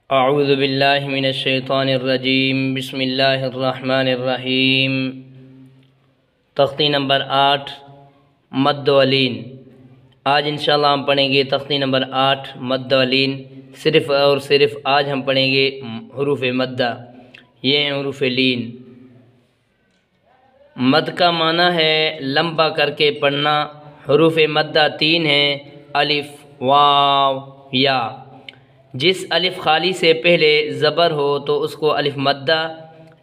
अऊज़ु बिल्लाहि मिनश्शैतानिर्रजीम बिस्मिल्लाहिर्रहमानिर्रहीम। तख्ती नंबर 8 मद्द व लीन। आज इंशाअल्लाह हम पढ़ेंगे तख्ती नंबर 8 मद्द व लीन। सिर्फ़ और सिर्फ आज हम पढ़ेंगे हुरूफ़ मद्दा, ये हैं हुरूफ़ लीन। मद का माना है लंबा करके पढ़ना। हुरूफ़ मद्दा 3 हैं, अलिफ, वाव, या। जिस अलिफ खाली से पहले ज़बर हो तो उसको अलिफ मद्दा,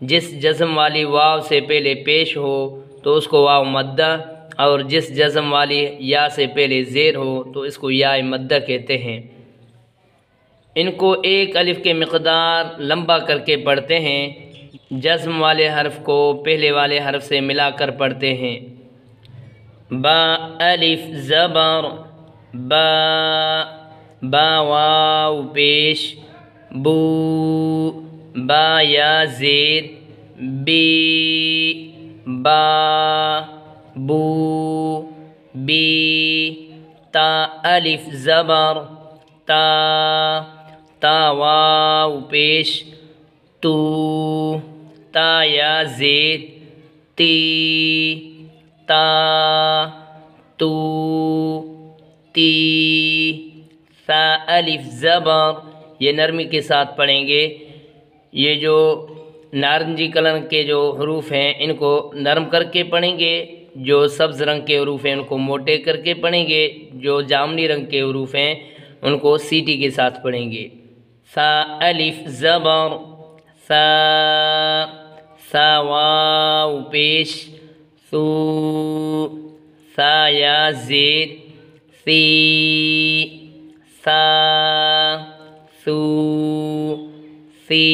जिस जज़म वाली वाव से पहले पेश हो तो उसको वाव मद्दा, और जिस जज़म वाली या से पहले ज़ेर हो तो इसको या मद्दा कहते हैं। इनको एक अलिफ के मिक़दार लंबा करके पढ़ते हैं। जज़म वाले हर्फ को पहले वाले हर्फ से मिलाकर पढ़ते हैं। बा अलिफ ज़बर बा, बा वाव पेश, बू, बा या ज़ेर, बी, बा, बू, बी, ता अलिफ ज़बर ता, ता वाव पेश, तू, ता या ज़ेर, ती, ता, तू, ती, सा अलिफ ज़बर। ये नरमी के साथ पढ़ेंगे। ये जो नारंगी कलर के जो हरूफ हैं इनको नरम करके पढ़ेंगे, जो सब्ज़ रंग के हरूफ हैं उनको मोटे करके पढ़ेंगे, जो जामनी रंग के हरूफ हैं उनको सीटी के साथ पढ़ेंगे। सा अलिफ ज़बर सा, सा वाव पेश, सू, सा या ज़ेर, सी, सा, सू, सी,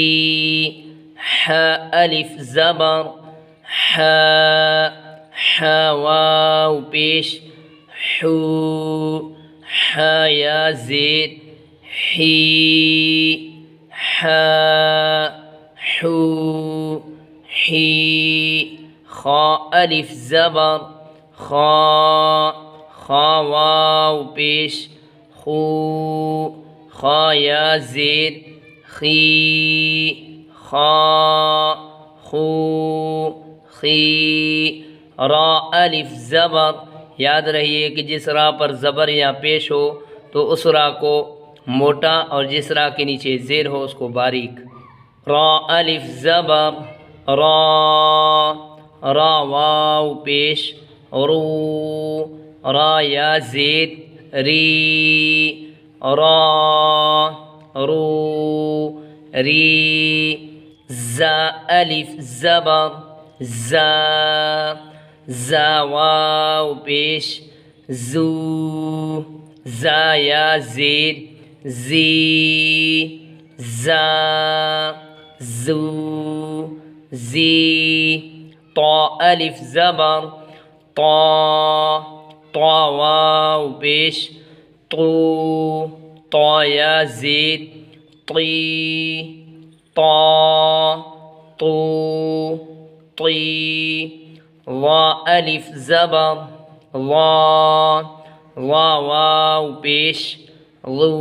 ह अलिफ ज़बर ह, ह वाव पेश, हू, ह या ज़ेर, ही, ह, हू, ही, खा अलिफ ज़बर खा, खा वाव पेश, खू, खा या ज़ेर, खी, खा, खू, खी, रा अलिफ ज़बर। याद रहिए कि जिस रा पर ज़बर या पेश हो तो उस रा को मोटा और जिस रा के नीचे ज़ेर हो उसको बारीक। रा अलिफ ज़बर रा, रा वाव पेश, रू, रा या ज़ेर, री, रा, रू, री, ज़ा अलिफ ज़बर ज़ा, ज़ा वाव पेश, ज़ू, ज़ा या ज़ेर, ज़ी, ज़ा, ज़ू, ज़ी, ता अलिफ ज़बर ता, ता वाव पेश, तू, ता या ज़ेर, ती, ता, तू, ती, वा अलिफ ज़बर वा, वा वाव पेश, लू,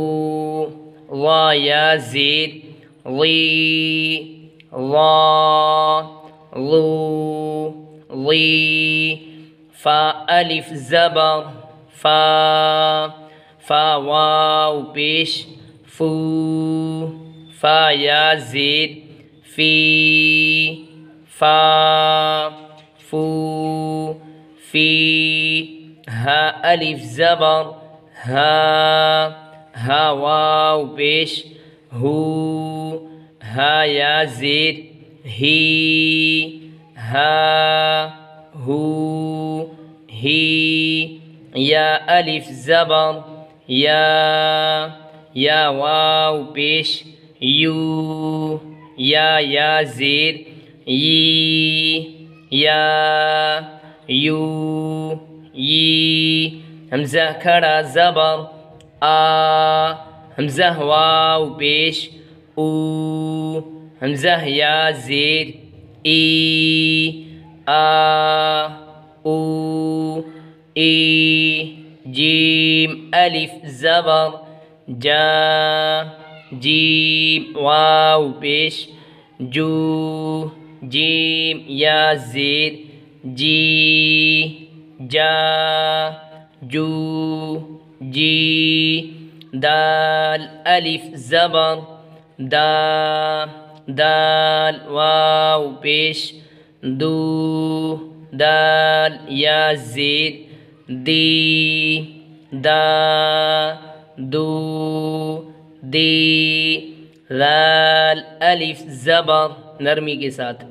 वा या ज़ेर, ली, वा, लू, ली, फ़ा अलिफ ज़बर फ़ा, फ़ा वाव पेश, फू, फ़ा या ज़ेर, फ़ी, फ़ा, फू, फ़ी, हा अलिफ ज़बर हा, हा वाव पेश, हू, हा या ज़ेर, ही, हा, हू, ही, या अलिफ ज़बर या वाव पेश, यू, या ज़ेर, यी, या, यू, यी, हमज़ा खड़ा ज़बर आ, हमज़ा वाव पेश, ऊ, हमज़ा या ज़ेर, ई, आ, ऊ, ई, जीम अलिफ ज़बर जा, जीम वाव पेश जू जीम या ज़ेर जी जा जू जी दाल अलिफ ज़बर दा दाल वाव पेश दू दाल या ज़ेर दी दा दू दी लाल अलिफ ज़बर नरमी के साथ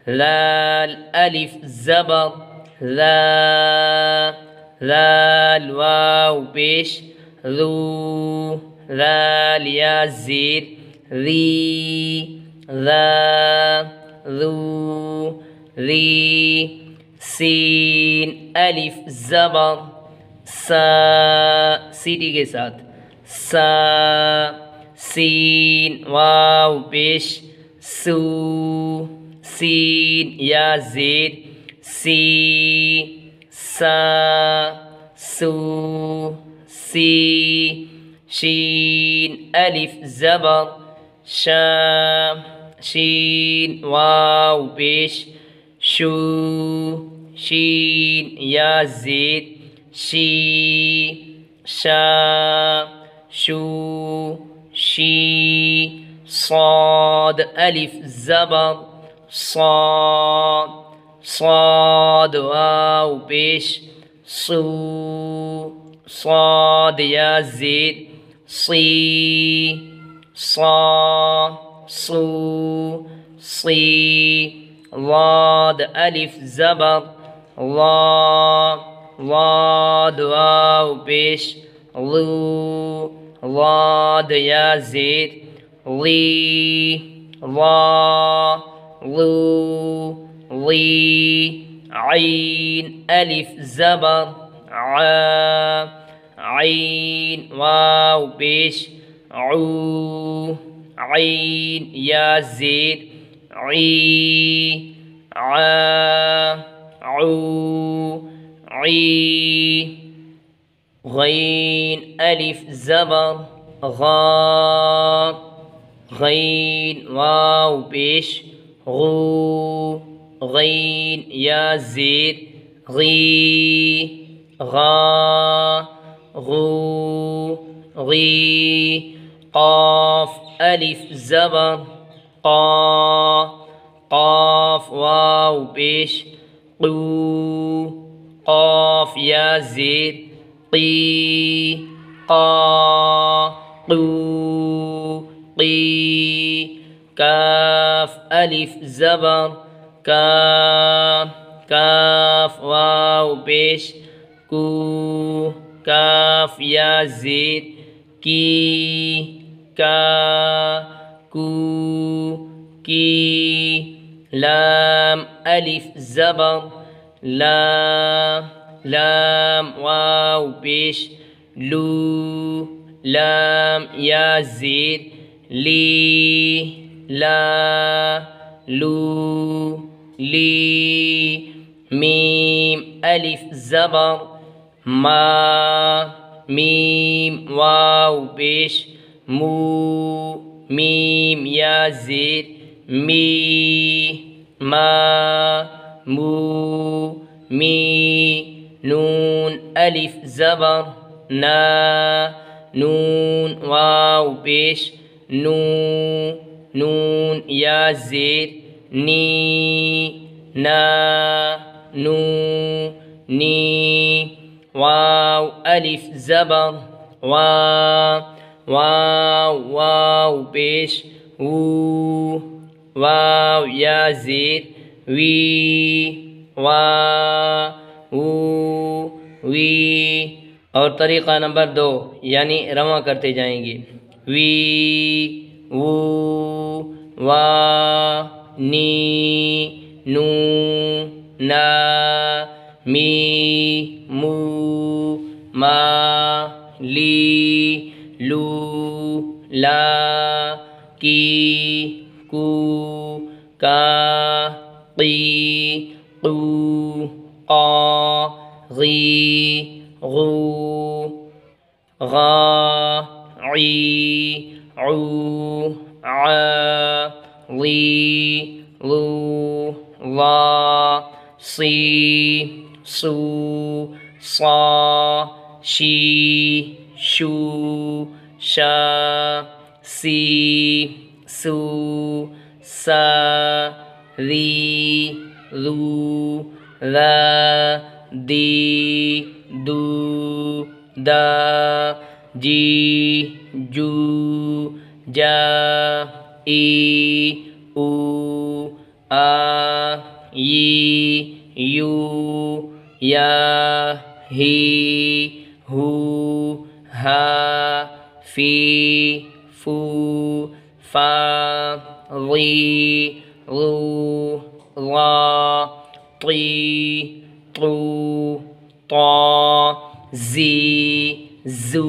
लाल अलिफ ज़बर ला लाल वाव पेश रू लाल या ज़ेर री ला रू री सीन अलिफ ज़बर सा सीटी के साथ सा सीन वाव पेश सू सीन या ज़ेर सी सा सू सी शीन अलिफ ज़बर शा शीन वाव पेश शू शीन या ज़ेर शी शा शू शी صاد अलिफ ज़बर صاد صاد वाव पेश सू صاد या ज़ेर सी सा सू सी वाद अलिफ ज़बर वा वाद वाव पेश लू वाद या ज़ेर ली वा लू ली आइन अलिफ ज़बर आइन वाव पेश ऊ आइन या ज़ेर ई गैन अलिफ ज़बर गा गैन वाव पेश गू गैन या ज़ेर गी गा गू गी क़ाफ अलिफ ज़बर क़ा क़ाफ वाव पेश क़ू क़ाफ या ज़ेर क़ी क़ा क़ू क़ी काफ अलिफ ज़बर का काफ वाव पेश कू काफ या ज़ेर की का कू की लाम अलिफ ज़बर ला लाम वाव पेश लू लाम या ज़ेर ली ला लू ली मीम अलिफ ज़बर मा मीम वाव पेश मू मीम या ज़ेर मी मा मू मी नून अलिफ ज़बर ना नून वाव पेश नू नून या ज़ेर नी ना नू नी वाव अलिफ ज़बर वा वाव वाव पेश वू वाव या ज़ेर वी वा वू वी। और तरीक़ा नंबर 2 यानी रवा करते जाएंगे वी वू वा नी नू ना मी मू मा ली लू ला की कू का क़ी क़ू क़ा ग़ी ग़ू ग़ा ई उ आ ली लू ला सी सू सा शी शू शा सी सू सा री लू ला दी दू दा जी जू जा ई ऊ आ ई यू या ही हू हा फी फू फा ली लू ला ती तू ता जी जू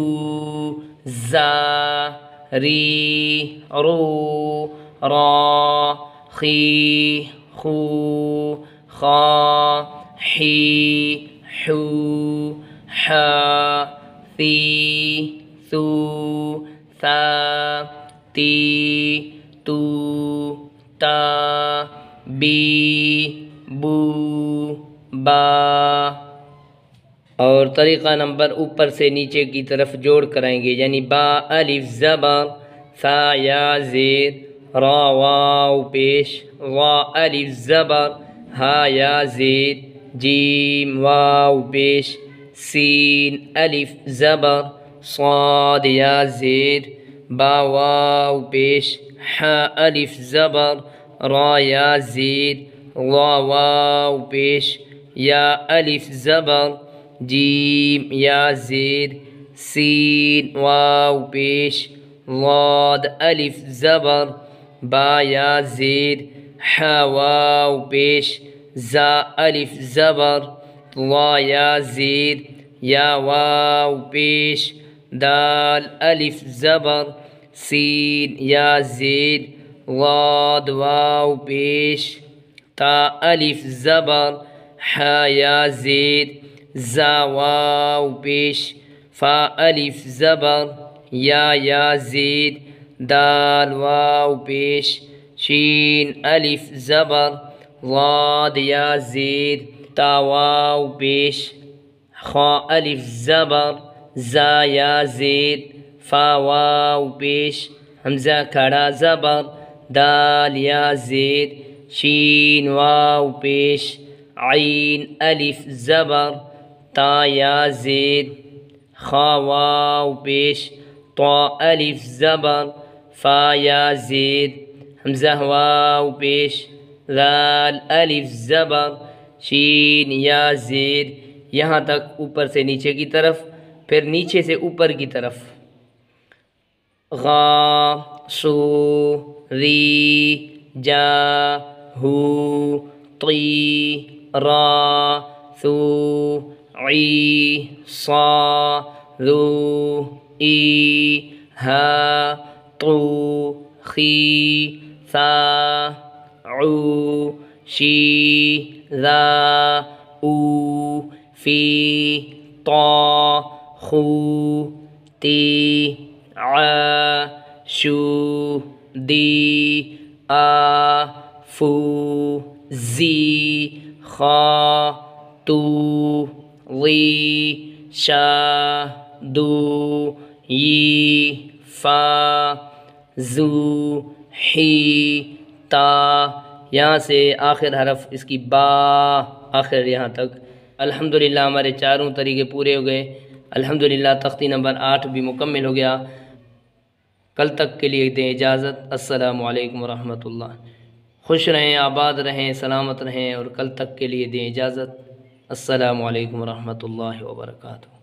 जा री रू रा खी खू खा ही हू हा फी सू सा ती तू ता बी बू बा। और तरीक़ा नंबर ऊपर से नीचे की तरफ जोड़ कराएंगे, यानी बा अलिफ ज़बर, सा या ज़ेर, रा वाव पेश, वा अलिफ ज़बर, हा या ज़ेर, जीम वाव पेश, सीन अलिफ ज़बर, साद या ज़ेर, बा वाव पेश, हा अलिफ ज़बर, रा या ज़ेर, वा वाव पेश, या अलिफ ज़बर, जीम या ज़ेर, सीन वाव पेश, लाद अलिफ ज़बर, बा या ज़ेर, हा वाव पेश, जा अलिफ ज़बर, ला या ज़ेर, या वाव पेश, दाल अलिफ ज़बर, सीन या ज़ेर, लाद वाव पेश, ता अलिफ ज़बर, हा या ज़ेर, जा वाव पेश, फा अलिफ ज़बर, या ज़ेर, दाल वाव पेश, शीन अलिफ ज़बर, लाद या ज़ेर, ता वाव पेश, खा अलिफ ज़बर, जा या ज़ेर, फा वाव पेश, हमज़ा खड़ा ज़बर, दाल या ज़ेर, शीन वाव पेश, आइन अलिफ ज़बर, ता या ज़ेर, खा वाव पेश, ता अलिफ ज़बर, फा या ज़ेर, हमज़ा वाव पेश, लाल अलिफ ज़बर, शीन या ज़ेर। यहाँ तक ऊपर से नीचे की तरफ, फिर नीचे से ऊपर की तरफ, गा सू री जा हू ती रा सू ई सा लू ई हा तू खी सा उ शी ज़ा ऊ फी ता खू ती आ शू दी आ फू जी खा तू ली शा दू यी फा जू ही ता। यहाँ से आखिर हरफ इसकी बा, आखिर यहाँ तक। अल्हम्दुलिल्लाह हमारे चारों तरीके पूरे हो गए। अल्हम्दुलिल्लाह तख्ती नंबर 8 भी मुकम्मल हो गया। कल तक के लिए दें इजाज़त। अस्सलामु अलैकुम रहमतुल्लाह। खुश रहें, आबाद रहें, सलामत रहें और कल तक के लिए दें इजाज़त। अस्सलामु अलैकुम रहमतुल्लाहि व बरकातुहू।